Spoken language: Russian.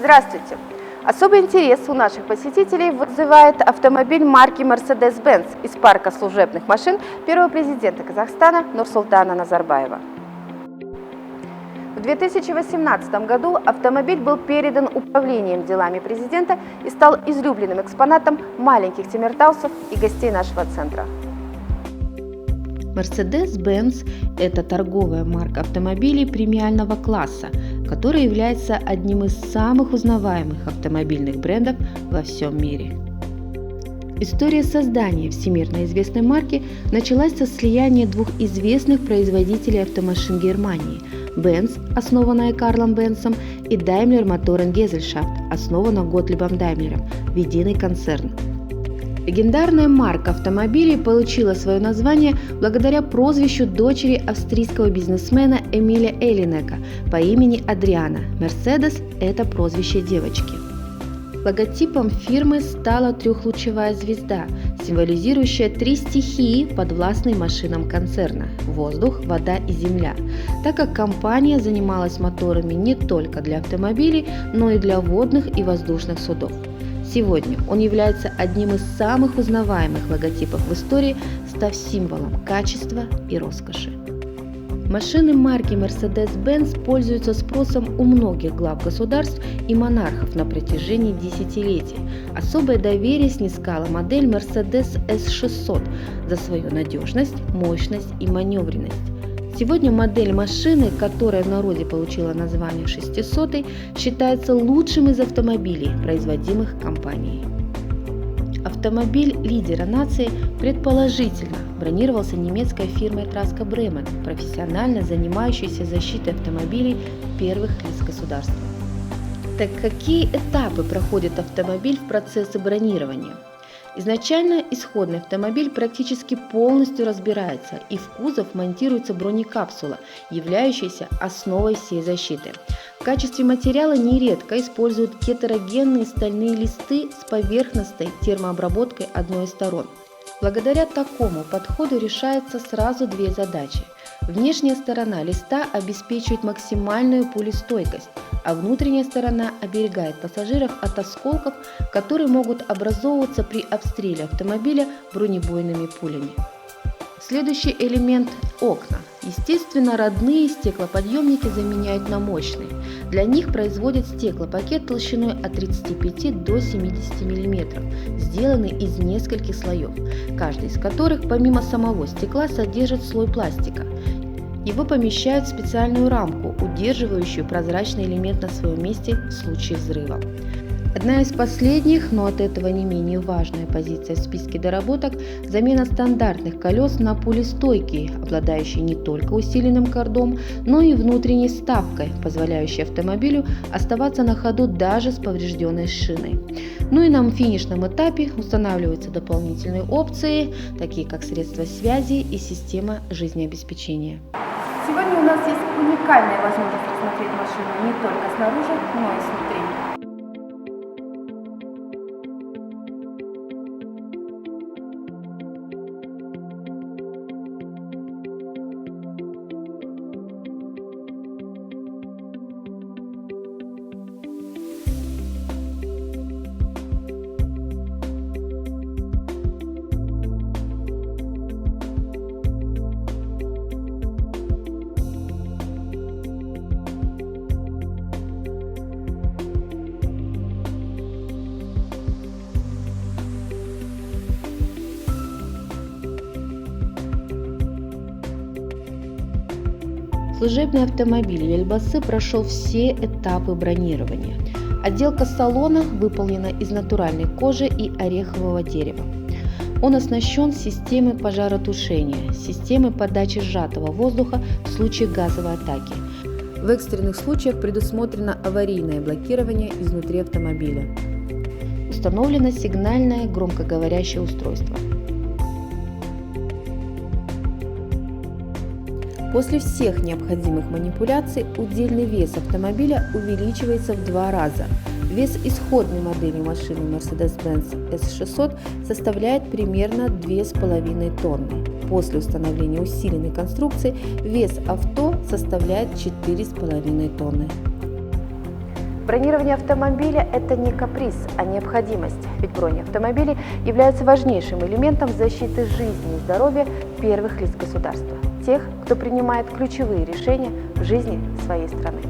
Здравствуйте! Особый интерес у наших посетителей вызывает автомобиль марки Mercedes-Benz из парка служебных машин первого президента Казахстана Нурсултана Назарбаева. В 2018 году автомобиль был передан управлением делами президента и стал излюбленным экспонатом маленьких тимиртаусов и гостей нашего центра. Mercedes-Benz – это торговая марка автомобилей премиального класса, который является одним из самых узнаваемых автомобильных брендов во всем мире. История создания всемирно известной марки началась со слияния двух известных производителей автомашин Германии – Benz, основанная Карлом Бенцем, и Daimler Motoren Gesellschaft, основанная Готлибом Даймлером, в единый концерн. Легендарная марка автомобилей получила свое название благодаря прозвищу дочери австрийского бизнесмена Эмиля Эллинека по имени Адриана. Мерседес – это прозвище девочки. Логотипом фирмы стала трехлучевая звезда, символизирующая три стихии, подвластные машинам концерна – воздух, вода и земля, так как компания занималась моторами не только для автомобилей, но и для водных и воздушных судов. Сегодня он является одним из самых узнаваемых логотипов в истории, став символом качества и роскоши. Машины марки Mercedes-Benz пользуются спросом у многих глав государств и монархов на протяжении десятилетий. Особое доверие снискала модель Mercedes S600 за свою надежность, мощность и маневренность. Сегодня модель машины, которая в народе получила название 600, считается лучшим из автомобилей, производимых компанией. Автомобиль лидера нации предположительно бронировался немецкой фирмой Traska Bremen, профессионально занимающейся защитой автомобилей первых лиц государства. Так какие этапы проходит автомобиль в процессе бронирования? Изначально исходный автомобиль практически полностью разбирается, и в кузов монтируется бронекапсула, являющаяся основой всей защиты. В качестве материала нередко используют гетерогенные стальные листы с поверхностной термообработкой одной из сторон. Благодаря такому подходу решаются сразу две задачи. Внешняя сторона листа обеспечивает максимальную пулестойкость, а внутренняя сторона оберегает пассажиров от осколков, которые могут образовываться при обстреле автомобиля бронебойными пулями. Следующий элемент – окна. Естественно, родные стеклоподъемники заменяют на мощные. Для них производят стеклопакет толщиной от 35 до 70 мм, сделанный из нескольких слоев, каждый из которых помимо самого стекла содержит слой пластика. Его помещают в специальную рамку, удерживающую прозрачный элемент на своем месте в случае взрыва. Одна из последних, но от этого не менее важная позиция в списке доработок – замена стандартных колес на пулестойкие, обладающие не только усиленным кардом, но и внутренней вставкой, позволяющей автомобилю оставаться на ходу даже с поврежденной шиной. Ну и на финишном этапе устанавливаются дополнительные опции, такие как средства связи и система жизнеобеспечения. Сегодня у нас есть уникальная возможность рассмотреть машину не только снаружи, но и снутри. Служебный автомобиль Елбасы прошел все этапы бронирования. Отделка салона выполнена из натуральной кожи и орехового дерева. Он оснащен системой пожаротушения, системой подачи сжатого воздуха в случае газовой атаки. В экстренных случаях предусмотрено аварийное блокирование изнутри автомобиля. Установлено сигнальное громкоговорящее устройство. После всех необходимых манипуляций удельный вес автомобиля увеличивается в 2 раза. Вес исходной модели машины Mercedes-Benz S600 составляет примерно 2,5 тонны. После установления усиленной конструкции вес авто составляет 4,5 тонны. Бронирование автомобиля – это не каприз, а необходимость, ведь бронеавтомобили являются важнейшим элементом защиты жизни и здоровья первых лиц государства, тех, кто принимает ключевые решения в жизни своей страны.